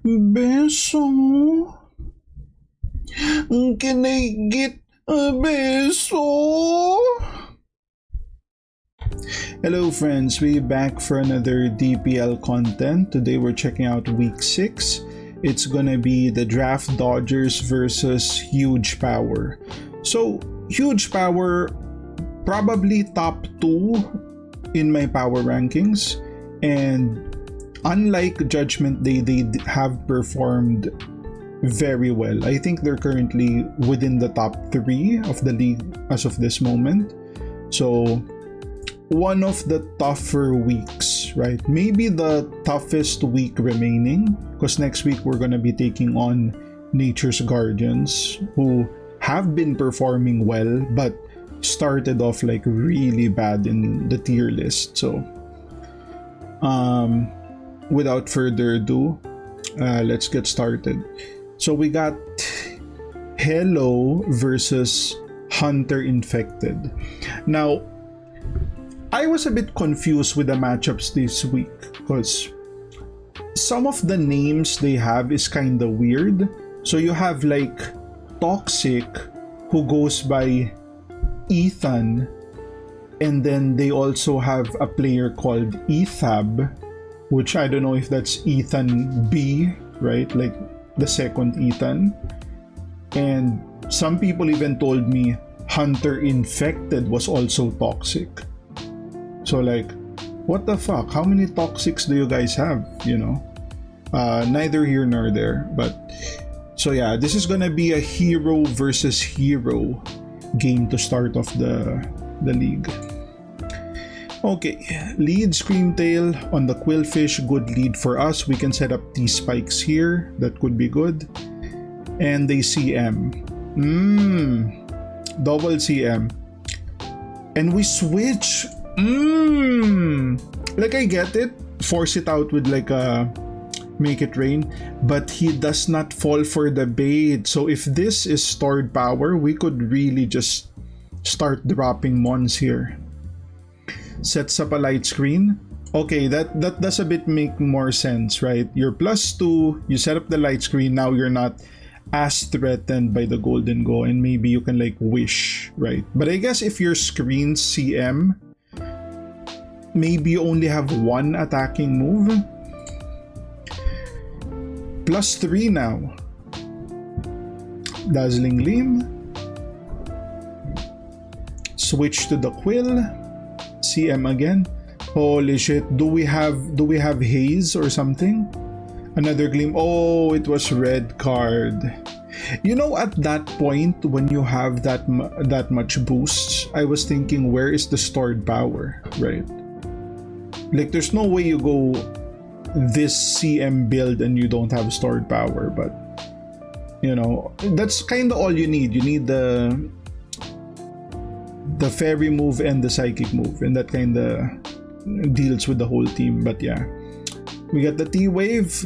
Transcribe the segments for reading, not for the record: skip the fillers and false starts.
Beso? Can I get a beso? Hello friends, we're back for another DPL content. Today we're checking out week 6. It's gonna be the Draft Dodgers versus Huge Power. So, Huge Power, probably top 2 in my power rankings. And unlike Judgment Day, they have performed very well. I think they're currently within the top 3 of the league as of this moment. So, one of the tougher weeks, right? Maybe the toughest week remaining, because next week we're gonna be taking on Nature's Guardians, who have been performing well but started off like really bad in the tier list. So without further ado, let's get started. So we got Hello versus Hunter Infected. Now, I was a bit confused with the matchups this week because some of the names they have is kind of weird. So you have like Toxic, who goes by Ethan, and then they also have a player called Ethab, which I don't know if that's Ethan B, right? Like the second Ethan. And some people even told me Hunter Infected was also toxic. So like, what the fuck? How many toxics do you guys have? You know, neither here nor there. But so yeah, this is gonna be a hero versus hero game to start off the league. Okay, lead Screamtail on the Quillfish, good lead for us. We can set up T-spikes here, that could be good. And they CM. Double CM. And we switch. Like I get it, force it out with like a make it rain, but he does not fall for the bait. So if this is stored power, we could really just start dropping mons here. Sets up a light screen. Okay, that does a bit make more sense, right? You're +2, you set up the light screen, now you're not as threatened by the golden go, and maybe you can like wish, right? But I guess if your screen CM, maybe you only have one attacking move. +3 now. Dazzling Gleam. Switch to the Quill. CM again. Holy shit. Do we have haze or something? Another Gleam. Oh, it was red card. You know, at that point when you have that much boosts, I was thinking, where is the stored power, right? Like, there's no way you go this CM build and you don't have stored power, but you know, that's kind of all you need. You need the fairy move and the psychic move, and that kind of deals with the whole team. But yeah, we got the T-Wave,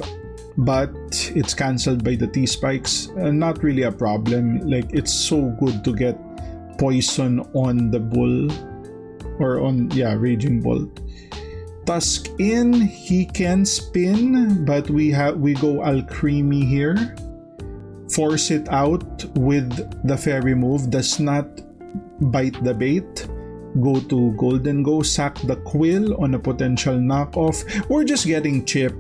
but it's cancelled by the T-Spikes. Not really a problem. Like, it's so good to get poison on the bull, or on, yeah, Raging Bolt. Tusk in, he can spin, but we go Alcremie here. Force it out with the fairy move, does not bite the bait. Go to Golden Go, sack the Quill on a potential knockoff. We're just getting chip,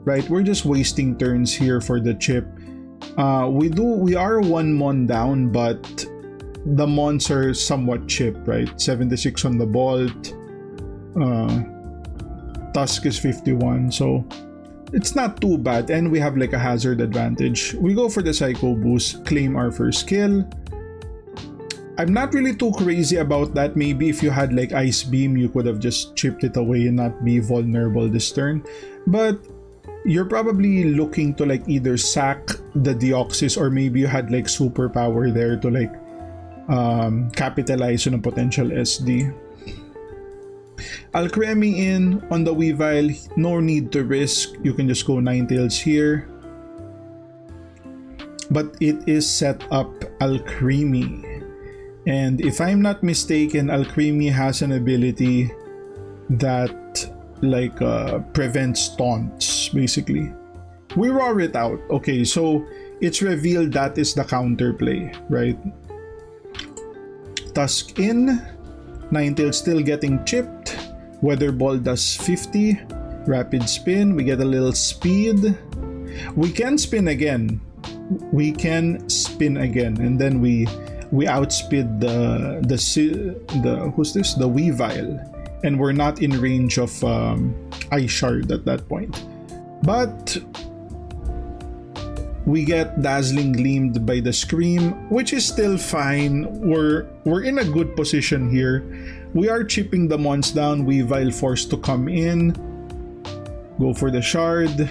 right? We're just wasting turns here for the chip. We are 1 mon down, but the mons are somewhat chip, right? 76 on the Bolt. Tusk is 51, so it's not too bad, and we have like a hazard advantage. We go for the Psycho Boost, claim our first kill. I'm not really too crazy about that. Maybe if you had like Ice Beam, you could have just chipped it away and not be vulnerable this turn. But you're probably looking to like either sack the Deoxys, or maybe you had like superpower there to like capitalize on a potential SD. Alcremie in on the Weavile, no need to risk. You can just go Ninetales here. But it is set up Alcremie. And if I'm not mistaken, Alcremie has an ability that like prevents taunts, basically. We roar it out. Okay, so it's revealed that is the counterplay, right? Tusk in. Ninetales still getting chipped. Weather Ball does 50. Rapid spin. We get a little speed. We can spin again. We can spin again, and then we outspeed the who's this? The Weavile, and we're not in range of Ice Shard at that point. But we get Dazzling Gleamed by the Scream, which is still fine. We're in a good position here. We are chipping the mons down. Weavile forced to come in. Go for the shard.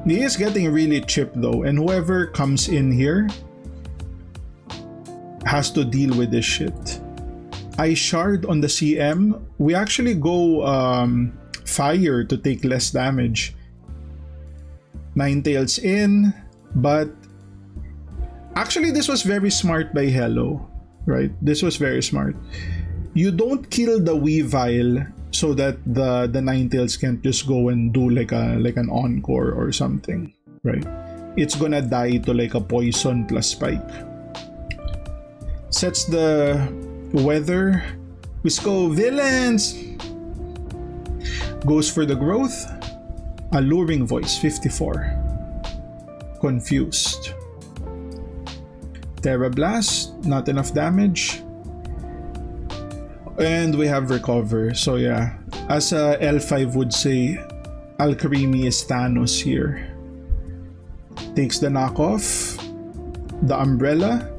He is getting really chipped though, and whoever comes in here has to deal with this shit. Ice Shard on the CM. We actually go Fire to take less damage. Ninetales in, but actually this was very smart by Hello, right? This was very smart. You don't kill the Weavile so that the Ninetales can't just go and do like an encore or something, right? It's gonna die to like a poison plus spike. Sets the weather. Wisco villains. Goes for the growth. Alluring Voice 54. Confused. Terra Blast, not enough damage. And we have Recover. So yeah, as a L5 would say, Alcremie is Thanos here. Takes the knockoff. The Umbrella.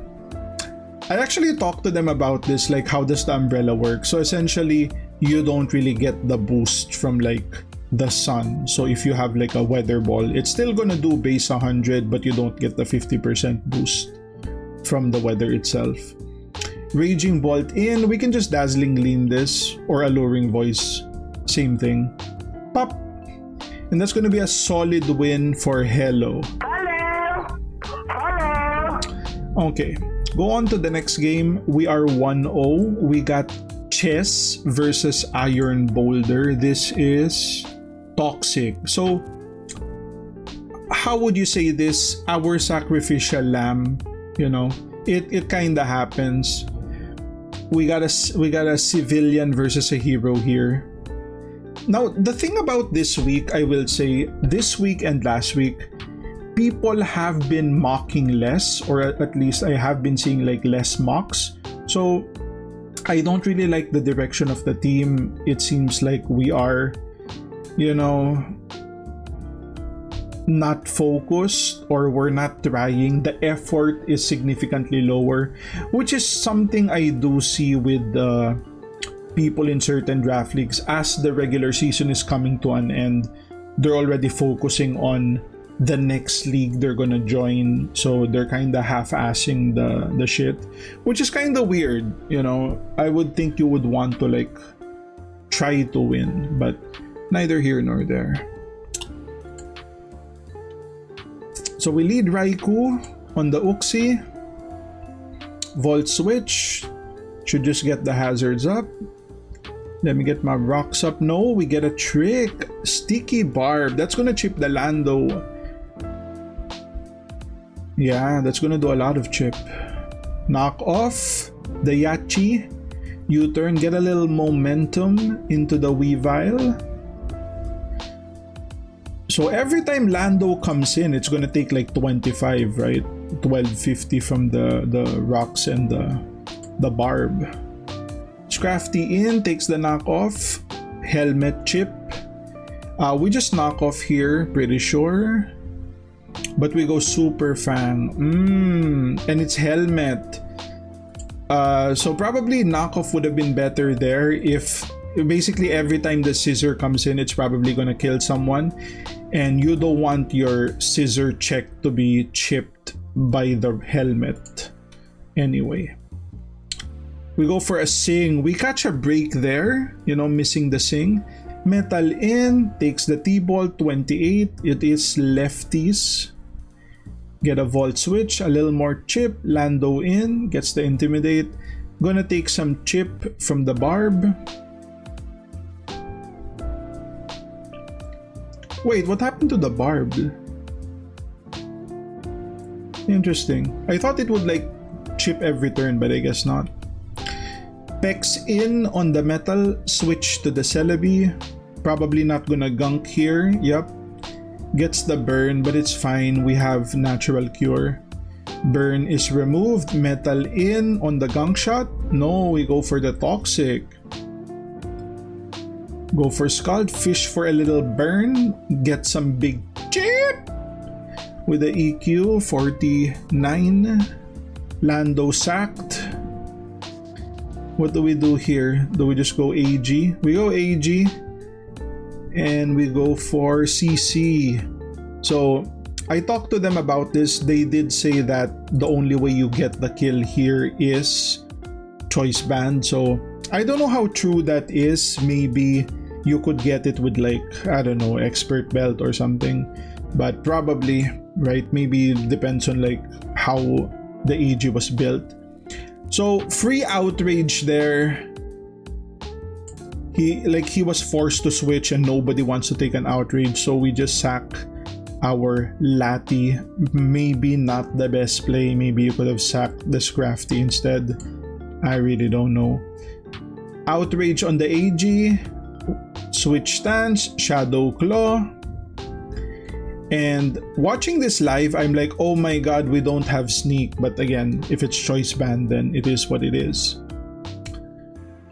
I actually talked to them about this, like how does the Umbrella work? So essentially, you don't really get the boost from like the sun. So if you have like a Weather Ball, it's still gonna do base 100, but you don't get the 50% boost from the weather itself. Raging Bolt in, we can just Dazzling Gleam this, or Alluring Voice, same thing. Pop! And that's gonna be a solid win for Hello. Hello! Hello! Okay, go on to the next game. We are 1-0. We got Chess versus Iron Boulder. This is toxic. So, how would you say this? Our sacrificial lamb, you know, it kinda happens. We got a civilian versus a hero here. Now, the thing about this week, I will say, this week and last week, people have been mocking less, or at least I have been seeing like less mocks. So I don't really like the direction of the team. It seems like we are, you know, not focused, or we're not trying. The effort is significantly lower, which is something I do see with people in certain draft leagues. As the regular season is coming to an end, they're already focusing on the next league they're gonna join, so they're kind of half-assing the shit, which is kind of weird, you know. I would think you would want to like try to win, but neither here nor there. So we lead Raikou on the Uxie. Volt Switch. Should just get the hazards up. Let me get my rocks up. No, we get a trick. Sticky Barb. That's gonna chip the Lando. Yeah, that's gonna do a lot of chip. Knock off the Yachi. U-turn. Get a little momentum into the Weavile. So every time Lando comes in, it's gonna take like 25, right? 1250 from the rocks and the barb. Scrafty in, takes the knockoff. Helmet chip. We just knock off here, pretty sure. But we go Super Fang. And it's Helmet. So probably knockoff would have been better there if basically every time the scissor comes in, it's probably gonna kill someone. And you don't want your scissor check to be chipped by the helmet. Anyway. We go for a Sing. We catch a break there. You know, missing the Sing. Metal in. Takes the T-Bolt. 28. It is lefties. Get a Volt Switch. A little more chip. Lando in. Gets the Intimidate. Gonna take some chip from the Barb. Wait, what happened to the barb? Interesting. I thought it would like chip every turn, but I guess not. Pex in on the metal, switch to the Celebi. Probably not gonna gunk here. Yep. Gets the burn, but it's fine. We have natural cure. Burn is removed. Metal in on the gunk shot. No, we go for the toxic. Go for Scald. Fish for a little burn. Get some big chip. With the EQ, 49. Lando sacked. What do we do here? Do we just go AG? We go AG. And we go for CC. So I talked to them about this. They did say that the only way you get the kill here is choice band. So I don't know how true that is. Maybe you could get it with like, I don't know, expert belt or something. But probably, right? Maybe it depends on like how the AG was built. So free outrage there. He was forced to switch and nobody wants to take an outrage, so we just sack our Lati. Maybe not the best play. Maybe you could have sacked the Scrafty instead. I really don't know. Outrage on the AG. Switch stance. Shadow Claw. And watching this live, I'm like, oh my god, we don't have sneak. But again, if it's choice band, then it is what it is.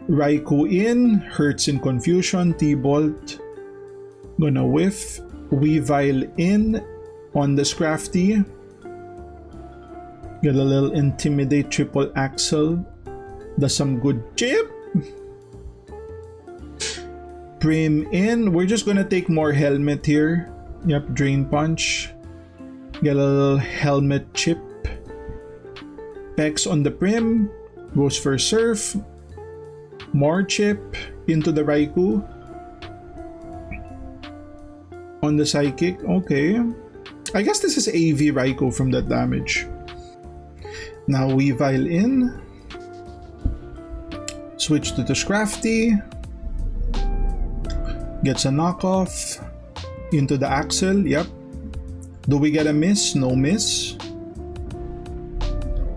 Raikou in, hurts in confusion, T-Bolt, gonna whiff, Weavile in on the Scrafty, get a little intimidate, triple axle, does some good chip, Prim in, we're just gonna take more helmet here, yep, drain punch, get a little helmet chip, Pex on the Prim, goes for surf, more chip into the Raikou. On the Psychic, okay. I guess this is AV Raikou from that damage. Now Weavile in. Switch to the Scrafty. Gets a knockoff. Into the Axel, yep. Do we get a miss? No miss.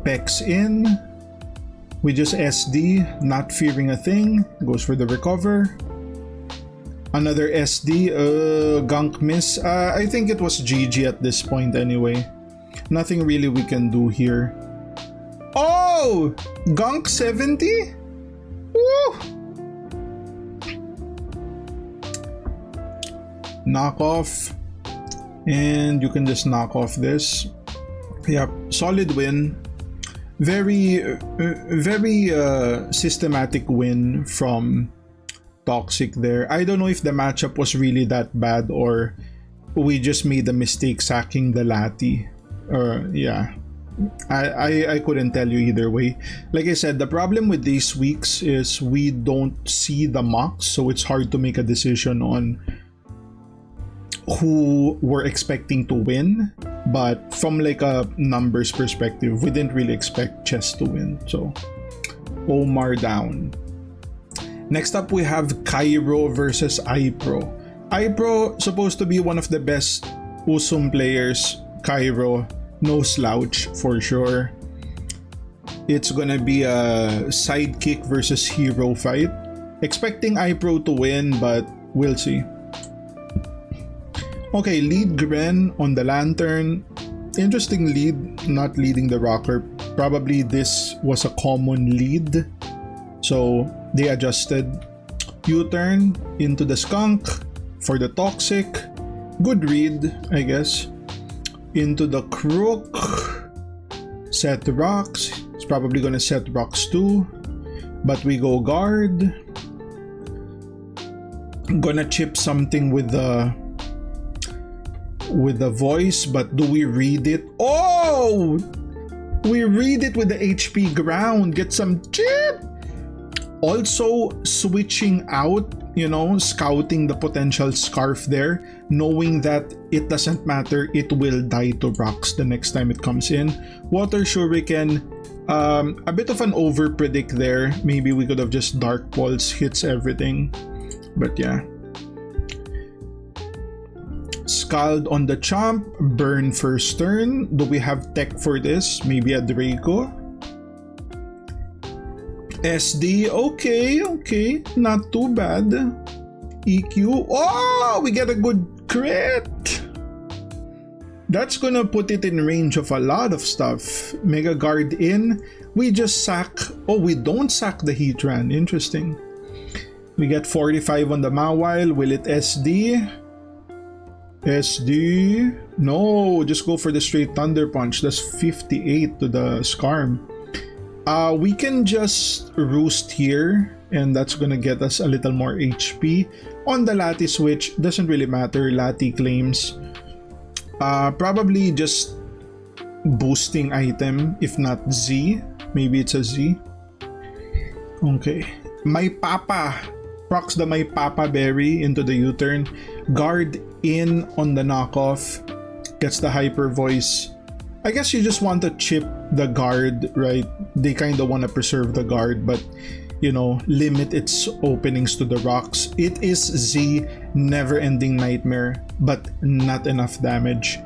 Pex in. We just SD, not fearing a thing. Goes for the recover. Another SD, gunk miss. I think it was GG at this point anyway. Nothing really we can do here. Oh! Gunk 70? Woo! Knock off. And you can just knock off this. Yep, solid win. Very systematic win from Toxic there. I don't know if the matchup was really that bad or we just made a mistake sacking the Lati. Yeah. I couldn't tell you either way. Like I said, the problem with these weeks is we don't see the mocks, so it's hard to make a decision on who we're expecting to win. But from like a numbers perspective, we didn't really expect Chess to win. So Omar down. Next up we have Cairo versus iPro. iPro supposed to be one of the best Usum players. Cairo, no slouch for sure. It's gonna be a sidekick versus hero fight. Expecting iPro to win, but we'll see. Okay, lead Gren on the Lantern. Interesting lead, not leading the rocker. Probably this was a common lead, so they adjusted. U-turn into the Skunk for the Toxic. Good read, I guess. Into the Crook. Set rocks. It's probably gonna set rocks too. But we go guard. I'm gonna chip something with the voice, but do we read it? Oh! We read it with the HP ground. Get some chip! Also, switching out, scouting the potential Scarf there, knowing that it doesn't matter, it will die to rocks the next time it comes in. Water Shuriken, a bit of an over predict there. Maybe we could have just Dark Pulse, hits everything. But yeah. Scald on the Chomp, burn first turn. Do we have tech for this? Maybe a Draco? SD, okay, not too bad. EQ, oh, we get a good crit. That's gonna put it in range of a lot of stuff. Mega Guard in, we just sack, oh, we don't sack the Heatran, interesting. We get 45 on the Mawile, will it SD? SD, no, just go for the straight Thunder Punch, that's 58 to the Skarm. We can just roost here, and that's gonna get us a little more HP. On the Lati switch, doesn't really matter, Lati claims. Probably just boosting item, if not Z. Maybe it's a Z. Okay. My Papa. Procs the My Papa Berry into the U-turn. Guard in on the knockoff. Gets the Hyper Voice. I guess you just want to chip the guard, right? They kind of want to preserve the guard, but you know, limit its openings to the rocks. It is Z, never-ending nightmare, but not enough damage.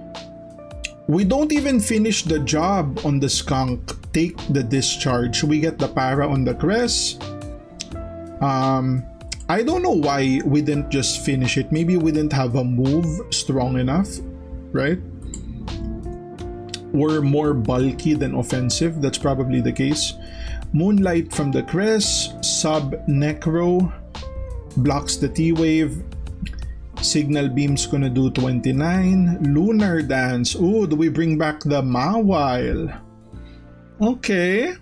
We don't even finish the job on the Skunk. Take the discharge. We get the para on the Crest. I don't know why we didn't just finish it. Maybe we didn't have a move strong enough, right? We're more bulky than offensive. That's probably the case. Moonlight from the Crest. Sub Necro. Blocks the T-Wave. Signal Beam's gonna do 29. Lunar Dance. Ooh, do we bring back the Mawile? Okay.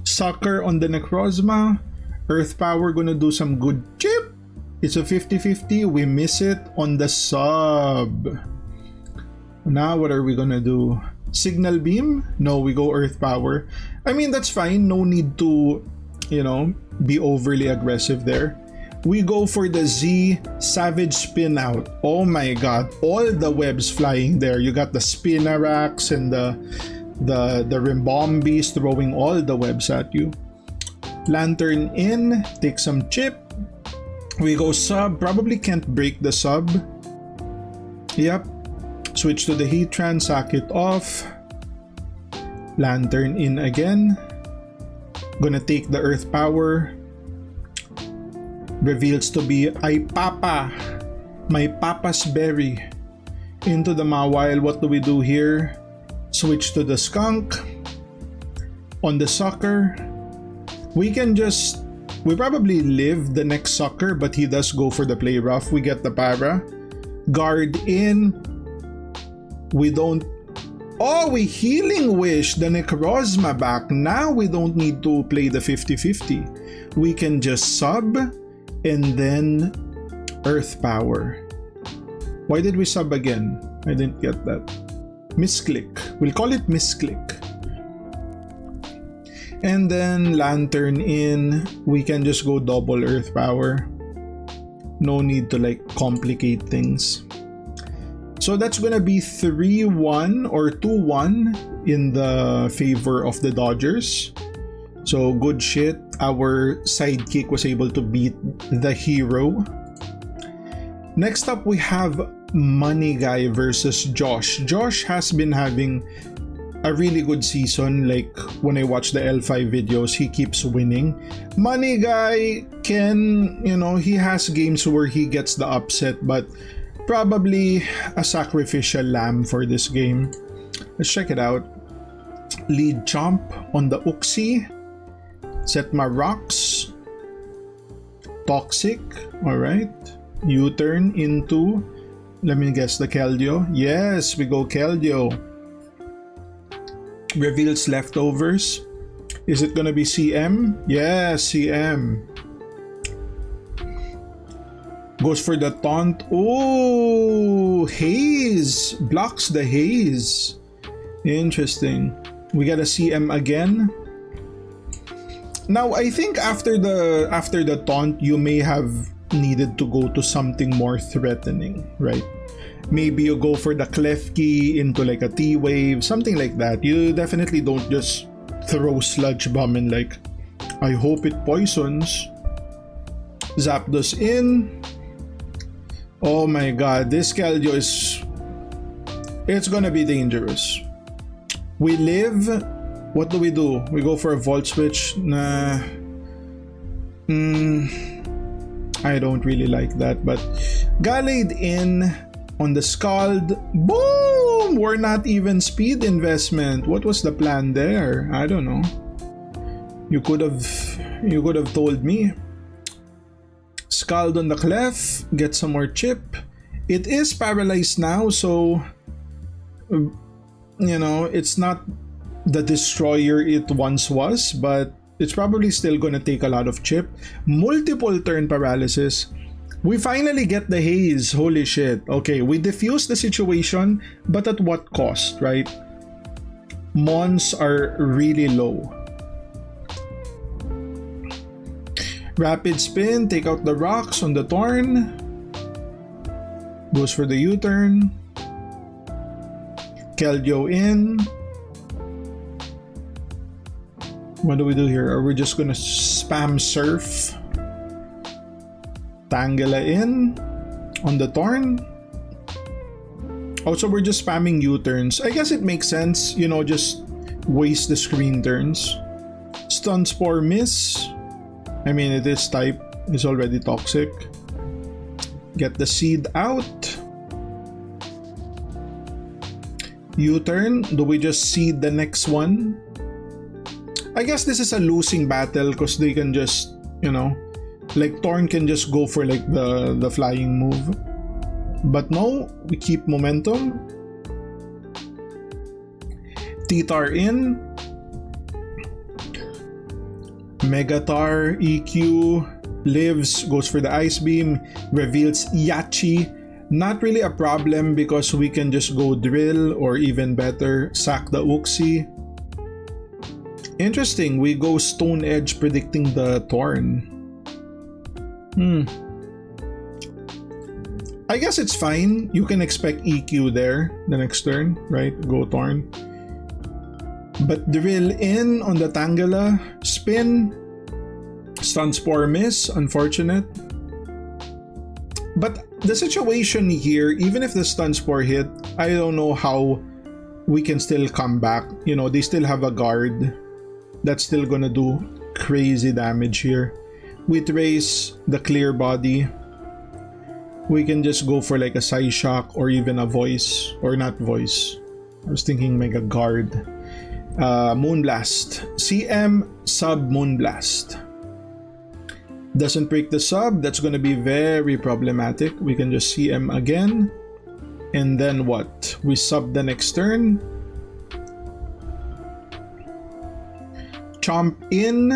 Sucker on the Necrozma. Earth Power gonna do some good chip. It's a 50-50. We miss it on the sub. Now what are we gonna do? Signal Beam? No, we go Earth Power. I mean, that's fine. No need to, you know, be overly aggressive there. We go for the Z Savage Spin Out. Oh my god, all the webs flying there. You got the Spinarax and the Rimbombis throwing all the webs at you. Lantern in, take some chip. We go sub, probably can't break the sub. Yep. Switch to the Heatran, sack it off. Lantern in again. Gonna take the Earth Power. Reveals to be my Papa's Berry. Into the Mawile, what do we do here? Switch to the Skunk. On the Sucker, we probably live the next Sucker, but he does go for the Play Rough. We get the Para. Guard in. We don't... Oh, we Healing Wish the Necrozma back. Now we don't need to play the 50-50. We can just sub and then Earth Power. Why did we sub again? I didn't get that. Misclick. We'll call it misclick. And then Lantern in. We can just go double Earth Power. No need to like complicate things. So that's gonna be 3-1 or 2-1 in the favor of the Dodgers. So good shit. Our sidekick was able to beat the hero. Next up, we have Money Guy versus Josh. Josh has been having a really good season. Like when I watch the L5 videos, he keeps winning. Money Guy can, you know, he has games where he gets the upset, but probably a sacrificial lamb for this game. Let's check it out. Lead Chomp on the Uxie. Set my rocks. Toxic. Alright. U-turn into, let me guess, the Keldeo. Yes, we go Keldeo. Reveals leftovers. Is it gonna be CM? Yes, CM. Goes for the taunt. Oh, Haze. Blocks the Haze. Interesting. We got a CM again. Now, I think after the taunt, you may have needed to go to something more threatening, right? Maybe you go for the Klefki into like a T-Wave, something like that. You definitely don't just throw Sludge Bomb and like, I hope it poisons. Zapdos in. Oh my god, this Keldeo is It's gonna be dangerous. We live. What do? We go for a Volt Switch? Nah. I don't really like that, but Gallade in on the Scald. Boom! We're not even speed investment. What was the plan there? I don't know. You could have told me. Scald on the Clef, get some more chip. It is paralyzed now, so it's not the destroyer it once was, but it's probably still gonna take a lot of chip. Multiple turn paralysis. We finally get the haze. Holy shit. Okay, we defuse the situation, but at what cost, right? Mons are really low. Rapid spin, take out the rocks on the Torn. Goes for the U-turn. Keldeo in. What do we do here? Are we just gonna spam Surf? Tangela in on the Torn. Also, we're just spamming U-turns. I guess it makes sense, just waste the screen turns. Stun Spore miss. I mean, it is type. It's already toxic. Get the seed out. U-turn. Do we just seed the next one? I guess this is a losing battle because they can just, like Torn can just go for like the flying move. But no, we keep momentum. Titar in. Megatar, EQ, lives, goes for the Ice Beam, reveals Yachi. Not really a problem because we can just go Drill or even better, sack the Uxie. Interesting, we go Stone Edge predicting the Torn. I guess it's fine. You can expect EQ there the next turn, right? Go Torn. But Drill in on the Tangela. Spin. Stun Spore miss. Unfortunate. But the situation here, even if the Stun Spore hit, I don't know how we can still come back. They still have a guard. That's still gonna do crazy damage here. We trace the Clear Body. We can just go for like a Psy Shock or even a Voice. Or not Voice. I was thinking Mega Guard. Moonblast. CM sub Moonblast. Doesn't break the sub. That's gonna be very problematic. We can just CM again. And then what? We sub the next turn. Chomp in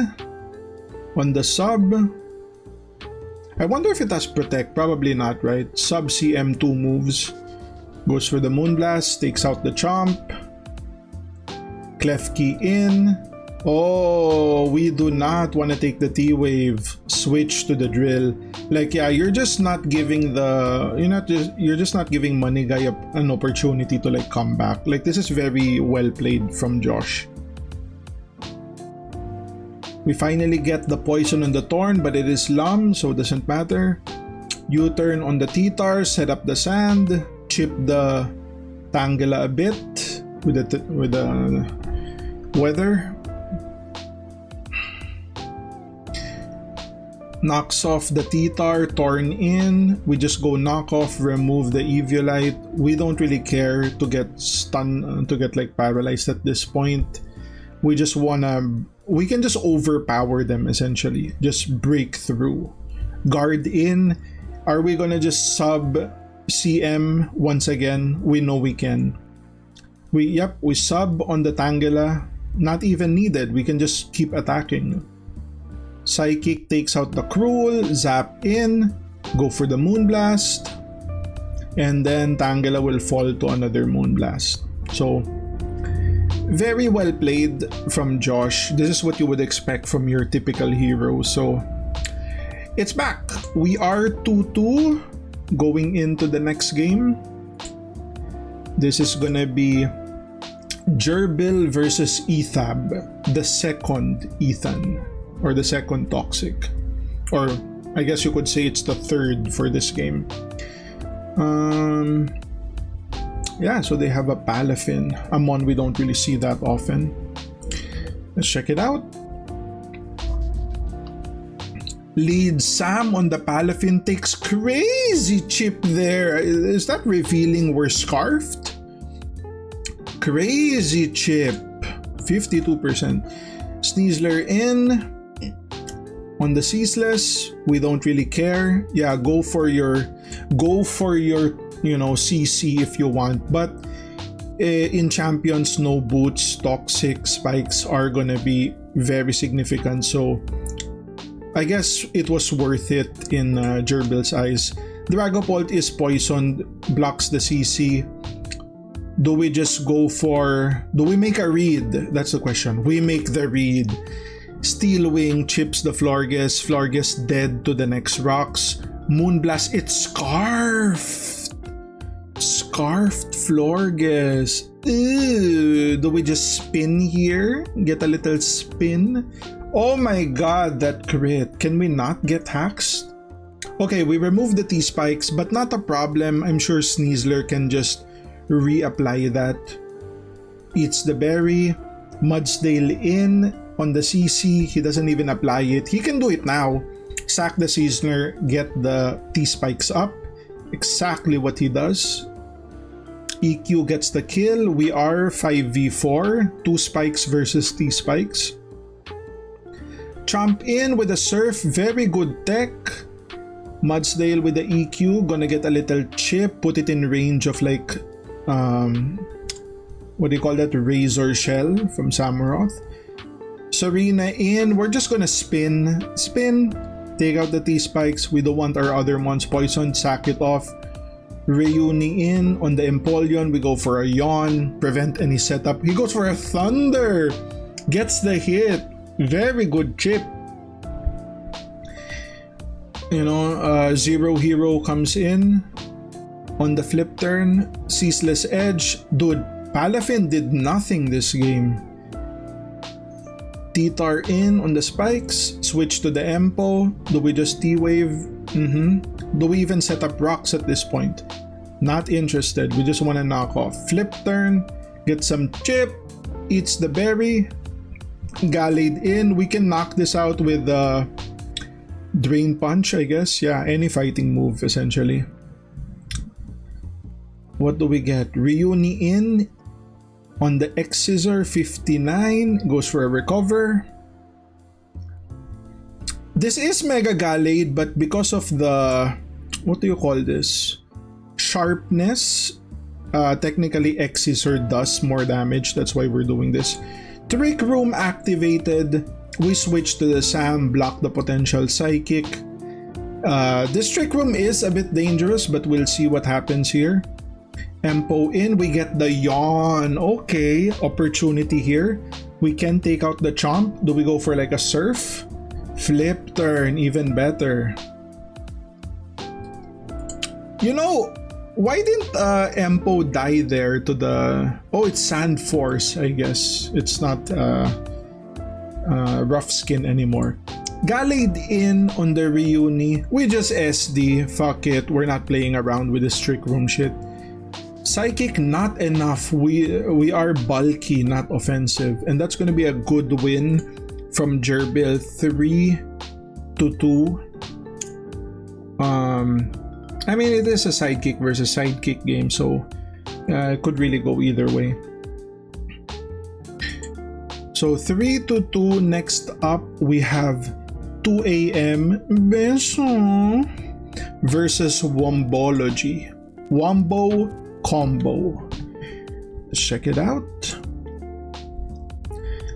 on the sub. I wonder if it has Protect. Probably not, right? Sub CM 2 moves. Goes for the Moonblast. Takes out the Chomp. Clef Key in. Oh, we do not want to take the T-Wave. Switch to the Drill. Like, yeah, you're just not giving you're just not giving Money Guy an opportunity to like come back. Like, this is very well played from Josh. We finally get the poison on the Torn, but it is Lum, so it doesn't matter. U-turn on the T-Tar, set up the sand, chip the Tangela a bit with the weather. Knocks off the T-Tar, Torn in. We just go knock off, remove the Eviolite. We don't really care to get stunned, to get like paralyzed at this point. We just we can just overpower them essentially. Just break through. Guard in. Are we gonna just sub CM once again? We know we can. We sub on the Tangela. Not even needed. We can just keep attacking. Psychic takes out the Cruel, zap in, go for the Moonblast, and then Tangela will fall to another Moonblast. So, very well played from Josh. This is what you would expect from your typical hero. So, it's back. We are 2-2 going into the next game. This is gonna be Gerbil versus Ethab, the second Ethan. Or the second Toxic. Or I guess you could say it's the third for this game. Yeah, so they have a Palafin, a mon we don't really see that often. Let's check it out. Lead Sam on the Palafin, takes crazy chip there. Is that revealing we're scarfed? Crazy chip. 52%. Sneasler in. On the ceaseless, we don't really care. Yeah, go for your CC if you want. But in champions, no boots, toxic spikes are gonna be very significant. So I guess it was worth it in Gerbil's eyes. Dragapult is poisoned, blocks the CC. Do we just go for... Do we make a read? That's the question. We make the read. Steel Wing chips the Florges. Florges dead to the next rocks. Moonblast, it's scarfed. Scarfed Florges. Ew. Do we just spin here? Get a little spin? Oh my god, that crit. Can we not get hacks? Okay, we removed the T-spikes, but not a problem. I'm sure Sneasler can just reapply that. Eats the berry. Mudsdale in on the CC. He doesn't even apply it. He can do it now. Sack the Seasoner, get the T-spikes up. Exactly what he does. EQ gets the kill. We are 5v4. 2 spikes versus T-spikes. Chomp in with a surf. Very good tech. Mudsdale with the EQ. Gonna get a little chip. Put it in range of like... what do you call that? Razor Shell from Samurott. Serena in. We're just gonna spin. Spin. Take out the T-spikes. We don't want our other mons poisoned. Sack it off. Reuni in. On the Empoleon, we go for a Yawn. Prevent any setup. He goes for a Thunder. Gets the hit. Very good chip. Zero Hero comes in. On the flip turn. Ceaseless Edge. Dude, Palafin did nothing this game. T-Tar in on the spikes. Switch to the Empo. Do we just T-Wave? Do we even set up rocks at this point? Not interested. We just want to knock off. Flip turn. Get some chip. Eats the berry. Gallade in. We can knock this out with Drain Punch, I guess. Yeah, any fighting move essentially. What do we get? Reuni in. On the X-Scissor, 59. Goes for a recover. This is Mega Gallade, but because of the... What do you call this? Sharpness. Technically, X-Scissor does more damage. That's why we're doing this. Trick Room activated. We switch to the Sam, block the potential Psychic. This Trick Room is a bit dangerous, but we'll see what happens here. Empo in, we get the Yawn. Okay, opportunity here. We can take out the Chomp. Do we go for like a Surf? Flip turn, even better. Why didn't Empo die there to the... Oh, it's Sand Force, I guess. It's not Rough Skin anymore. Gallade in on the Reuni. We just SD. Fuck it. We're not playing around with this Trick Room shit. Psychic, not enough. We are bulky, not offensive. And that's gonna be a good win from Gerbil. 3-2. I mean, it is a sidekick versus sidekick game, so it could really go either way. So 3-2. Next up, we have 2 AM Beso versus Wombology. Wombo combo. Let's check it out.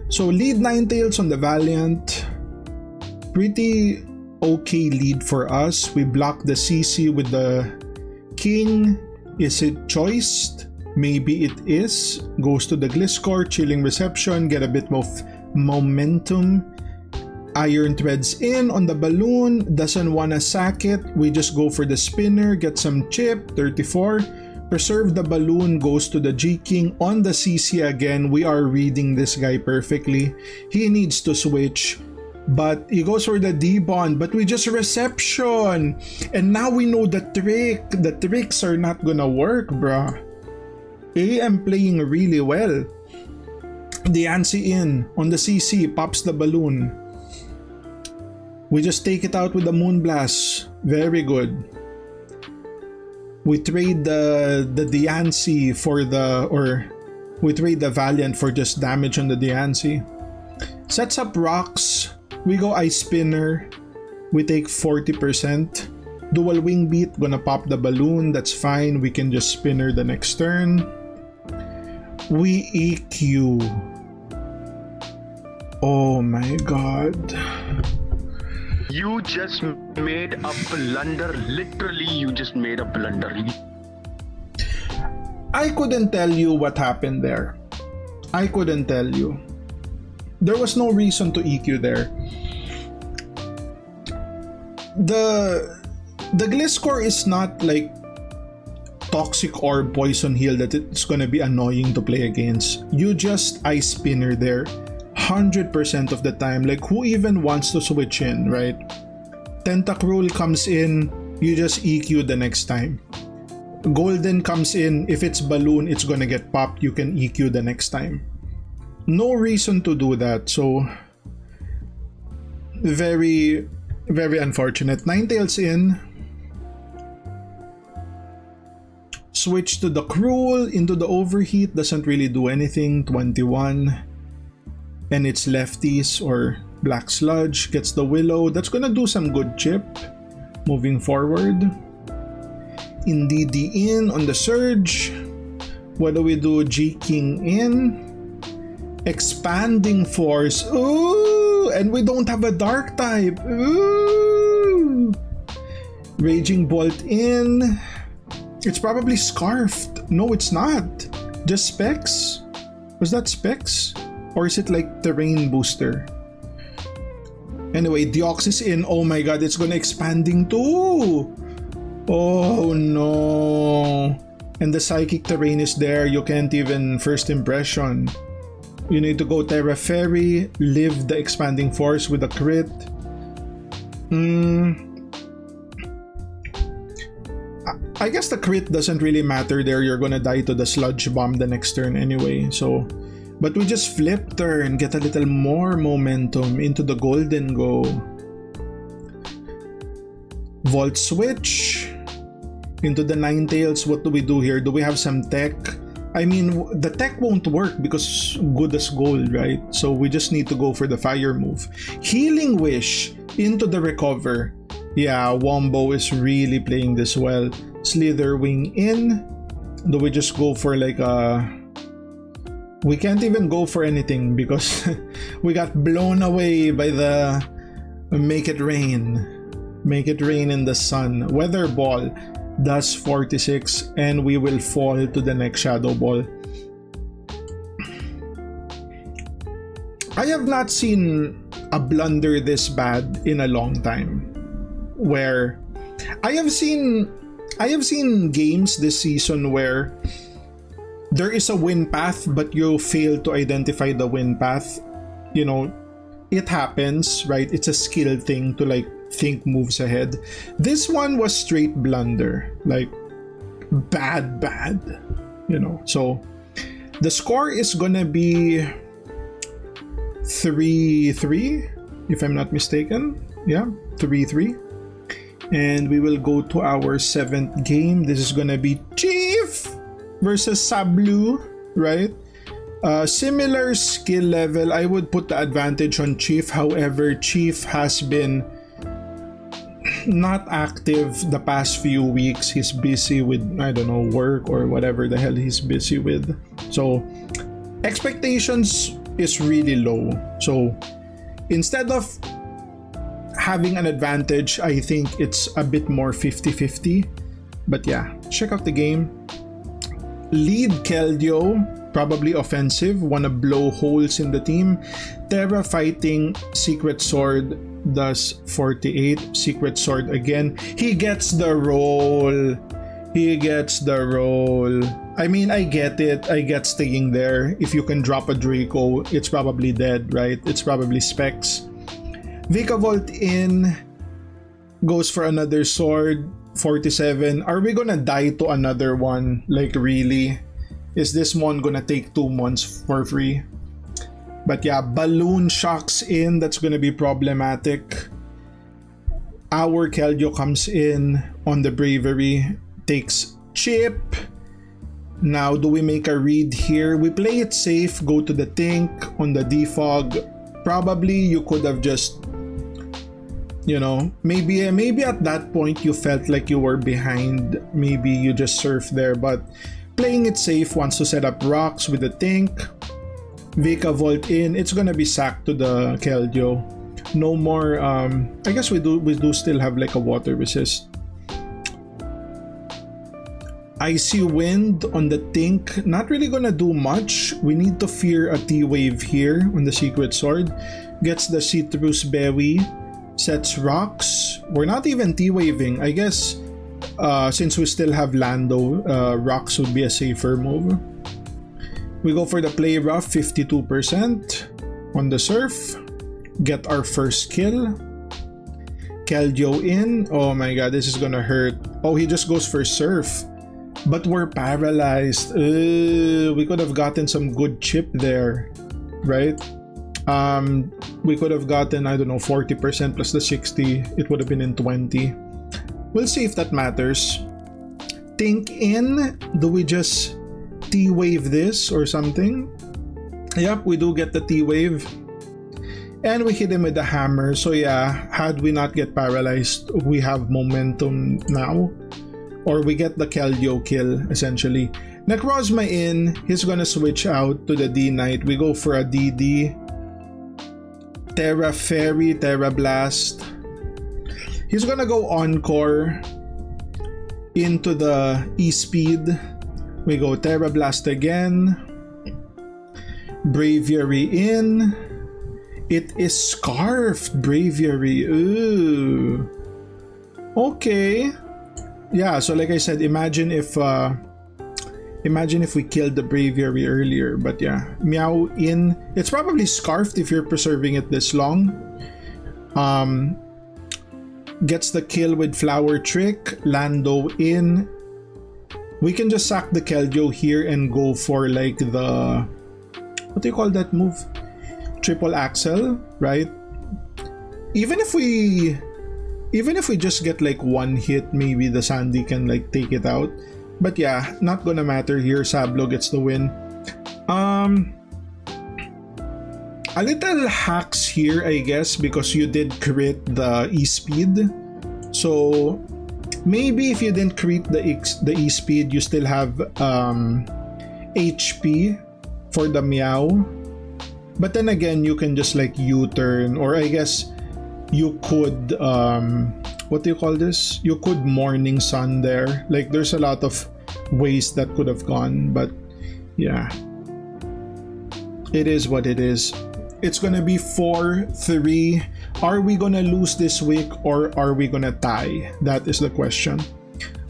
So lead Ninetales on the Valiant. Pretty okay lead for us. We block the CC with the King. Is it choiced? Maybe it is. Goes to the Gliscor, chilling reception, get a bit of momentum. Iron Threads in on the Balloon, doesn't wanna sack it. We just go for the spinner, get some chip, 34. Preserve the Balloon, goes to the G-King on the CC again. We are reading this guy perfectly. He needs to switch, but he goes for the D-Bond, but we just reception. And now we know the trick. The tricks are not gonna work, bruh. AM playing really well. The Yancy in on the CC pops the balloon. We just take it out with the Moonblast. Very good. We trade the Diancie for the, or we trade the Valiant for just damage on the Diancie. Sets up rocks. We go Ice Spinner. We take 40%. Dual Wing Beat, gonna pop the balloon. That's fine. We can just spinner the next turn. We EQ. Oh my god. You just made a blunder. Literally, you just made a blunder. I couldn't tell you what happened there. I couldn't tell you. There was no reason to EQ there. The Gliscor is not like Toxic or Poison Heal that it's gonna be annoying to play against. You just Ice Spinner there 100% of the time. Like, who even wants to switch in, right? Tentacruel comes in, you just EQ the next time. Golden comes in, if it's Balloon, it's gonna get popped, you can EQ the next time. No reason to do that, so very, very unfortunate. Ninetales in. Switch to the Cruel into the Overheat, doesn't really do anything. 21. And it's lefties or Black Sludge, gets the Willow. That's gonna do some good chip moving forward. Indeed in on the Surge. What do we do? G-King in. Expanding Force. Ooh! And we don't have a Dark type. Ooh! Raging Bolt in. It's probably Scarfed. No, it's not. Just Specs? Was that Specs? Or is it like Terrain Booster? Anyway, Deoxys in. Oh my god, it's gonna expanding too! Oh no! And the Psychic Terrain is there. You can't even first impression. You need to go Terra Fairy, live the Expanding Force with a crit. I guess the crit doesn't really matter there. You're gonna die to the Sludge Bomb the next turn anyway, so... But we just flip turn, get a little more momentum into the Golden Go. Volt Switch into the Ninetales. What do we do here? Do we have some tech? I mean, the tech won't work because good as gold, right? So we just need to go for the fire move. Healing Wish into the Recover. Yeah, Wombo is really playing this well. Slitherwing in. Do we just go for like a... We can't even go for anything because we got blown away by the Make It Rain. Make It Rain in the Sun. Weather Ball does 46 and we will fall to the next Shadow Ball. I have not seen a blunder this bad in a long time. Where I have seen games this season where there is a win path but you fail to identify the win path. You know, it happens, right? It's a skill thing to like think moves ahead. This one was straight blunder, like bad, you know. So the score is gonna be 3-3 if I'm not mistaken. Yeah, 3-3. And we will go to our 7th game. This is gonna be Chief versus Sablu, right? Similar skill level. I would put the advantage on Chief. However, Chief has been not active the past few weeks. He's busy with, I don't know, work or whatever the hell he's busy with. So expectations is really low. So instead of having an advantage, I think it's a bit more 50-50. But yeah, check out the game. Lead Keldeo, probably offensive, wanna blow holes in the team. Terra fighting Secret Sword does 48. Secret Sword again. He gets the roll. I mean, I get it. I get staying there. If you can drop a Draco, it's probably dead, right? It's probably Specs. Vikavolt in. Goes for another sword. 47. Are we gonna die to another one? Like, really? Is this mon gonna take 2 months for free? But yeah, Balloon Shocks in. That's gonna be problematic. Our Keldeo comes in on the Bravery. Takes chip. Now, do we make a read here? We play it safe. Go to the Tink on the Defog. Probably you could have just, you know, maybe at that point you felt like you were behind. Maybe you just surf there. But playing it safe wants to set up rocks with the Tink. Vika Volt in. It's gonna be sacked to the Keldeo. No more. I guess we do still have like a water resist. Icy Wind on the Tink. Not really gonna do much. We need to fear a T-Wave here on the Secret Sword. Gets the Citrus Berry. Sets rocks. We're not even T-Waving. I guess since we still have Lando, rocks would be a safer move. We go for the Play Rough, 52% on the Surf. Get our first kill. Keldeo in. Oh my god, this is gonna hurt. Oh, he just goes for Surf. But we're paralyzed. We could have gotten some good chip there, right? We could have gotten, I don't know, 40% plus the 60. It would have been in 20. We'll see if that matters. Think in. Do we just T-Wave this or something? Yep, we do get the T-Wave. And we hit him with the hammer. So yeah, had we not get paralyzed, we have momentum now. Or we get the Keldeo kill, essentially. Necrozma in. He's gonna switch out to the D-Knight. We go for a DD. Terra Fairy, Terra Blast. He's gonna go Encore into the E-Speed. We go Terra Blast again. Braviary in. It is Scarfed Braviary. Ooh. Okay. Yeah, so like I said, imagine if we killed the Braviary earlier. But yeah, Meow in. It's probably Scarfed if you're preserving it this long. Gets the kill with Flower Trick. Lando in. We can just sack the Keldeo here and go for like the, what do you call that move? Triple Axel, right? Even if we just get like one hit, maybe the Sandy can like take it out. But yeah, not gonna matter here. Sablo gets the win. A little hacks here, I guess, because you did crit the E-Speed. So maybe if you didn't crit the E-Speed, you still have HP for the Meow. But then again, you can just like U-turn, or I guess you could what do you call this? You could Morning Sun there. Like there's a lot of ways that could have gone, but yeah. It is what it is. It's gonna be 4-3. Are we gonna lose this week or are we gonna tie? That is the question.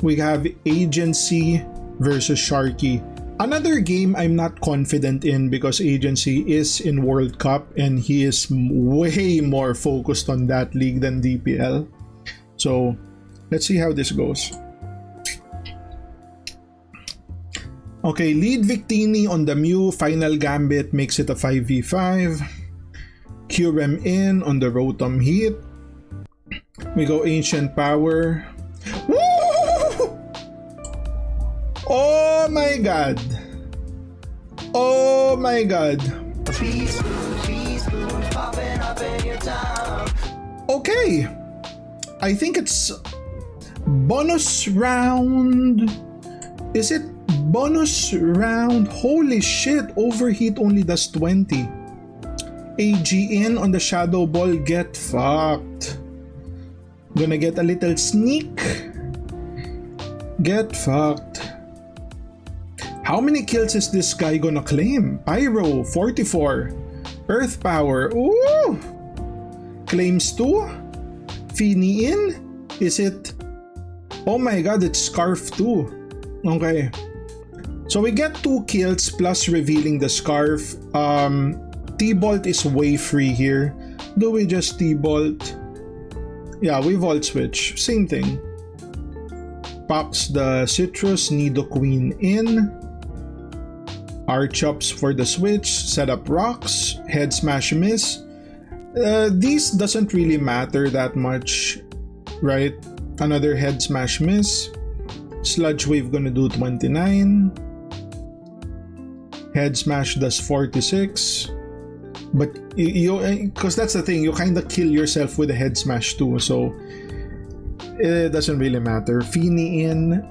We have Agency versus Sharky. Another game I'm not confident in because Agency is in World Cup and he is way more focused on that league than DPL. So let's see how this goes. Okay, lead Victini on the Mew. Final Gambit makes it a 5v5. Curem in on the Rotom Heat. We go Ancient Power. Woo! Oh my god. Oh my god. Okay. I think it's bonus round. Is it bonus round? Holy shit. Overheat only does 20. AG in on the Shadow Ball. Get fucked. Gonna get a little sneak. Get fucked. How many kills is this guy gonna claim? Pyro, 44. Earth Power, ooh! Claims 2? Fini in? Is it? Oh my god, it's Scarf 2. Okay. So we get 2 kills plus revealing the Scarf. T-Bolt is way free here. Do we just T-Bolt? Yeah, we Volt Switch. Same thing. Pops the Citrus, Nidoqueen in. R-chops for the switch, set up rocks, head smash miss. These doesn't really matter that much, right? Another head smash miss. Sludge wave gonna do 29. Head smash does 46. But you, because that's the thing, you kind of kill yourself with a head smash too, so it doesn't really matter. Feeny in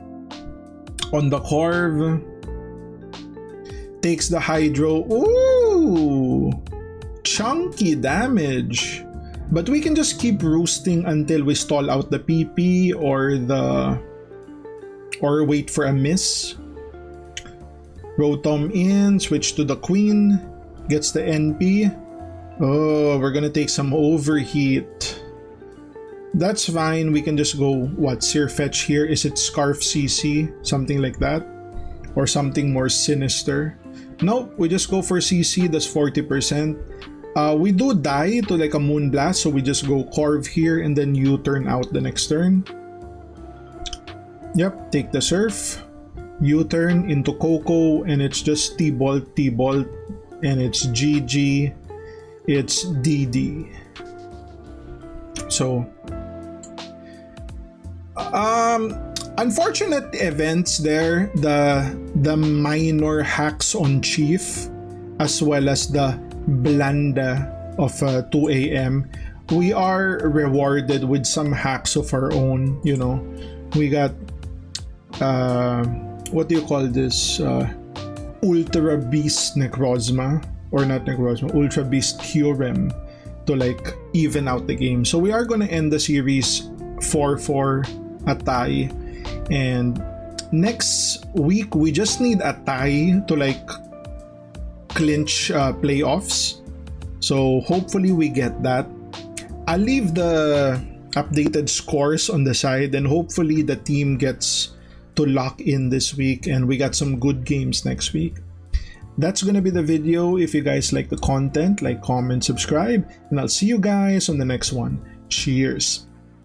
on the Corv. Takes the Hydro. Ooh! Chunky damage. But we can just keep roosting until we stall out the PP or wait for a miss. Rotom in, switch to the Queen. Gets the NP. Oh, we're gonna take some overheat. That's fine. We can just go, what, Sear Fetch here? Is it Scarf CC? Something like that? Or something more sinister? Nope, we just go for CC. That's 40%. We do die to like a Moonblast, so we just go Corv here and then U-turn out the next turn. Yep, take the Surf. U-turn into Coco, and it's just T-Bolt, and it's GG. It's DD. So, unfortunate events there. The minor hacks on Chief, as well as the blanda of 2 a.m. We are rewarded with some hacks of our own. You know, we got what do you call this? Ultra Beast Necrozma, or not Necrozma, Ultra Beast Theorem to like even out the game. So we are gonna end the series 4-4 a tie, and next week we just need a tie to like clinch playoffs. So hopefully we get that. I'll leave the updated scores on the side, and hopefully the team gets to lock in this week and we got some good games next week. That's gonna be the video. If you guys like the content, like, comment, subscribe, and I'll see you guys on the next one. Cheers.